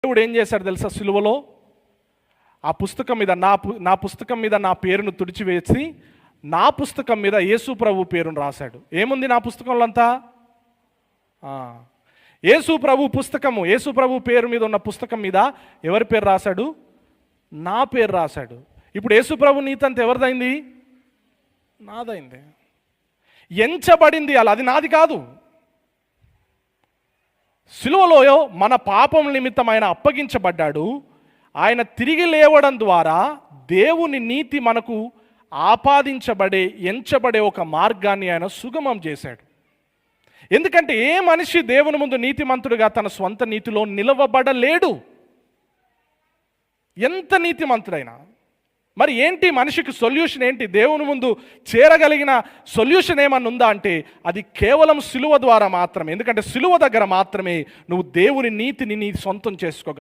దేవుడు ఏం చేశాడు తెలుసా? సిలువలో ఆ పుస్తకం మీద నా పుస్తకం మీద నా పేరును తుడిచివేసి నా పుస్తకం మీద యేసు ప్రభు పేరును రాశాడు. ఏముంది నా పుస్తకంలో అంతా? యేసు ప్రభు పుస్తకము, యేసు ప్రభు పేరు మీద ఉన్న పుస్తకం మీద ఎవరి పేరు రాశాడు? నా పేరు రాశాడు. ఇప్పుడు యేసు ప్రభు నీతి అంతా ఎవరిదైంది? నాదైంది. ఎంచబడింది అలా, అది నాది కాదు. సిలువలో మన పాపం నిమిత్తం ఆయన అప్పగించబడ్డాడు. ఆయన తిరిగి లేవడం ద్వారా దేవుని నీతి మనకు ఎంచబడే ఒక మార్గాన్ని ఆయన సుగమం చేశాడు. ఎందుకంటే ఏ మనిషి దేవుని ముందు నీతిమంతుడిగా తన స్వంత నీతిలో నిలవబడలేడు, ఎంత నీతిమంతుడైనా. మరి ఏంటి మనిషికి సొల్యూషన్ ఏంటి? దేవుని ముందు చేరగలిగిన సొల్యూషన్ ఏమన్నా ఉందా అంటే అది కేవలం సిలువ ద్వారా మాత్రమే. ఎందుకంటే సిలువ దగ్గర మాత్రమే నువ్వు దేవుని నీతిని నీ సొంతం చేసుకోగలవు.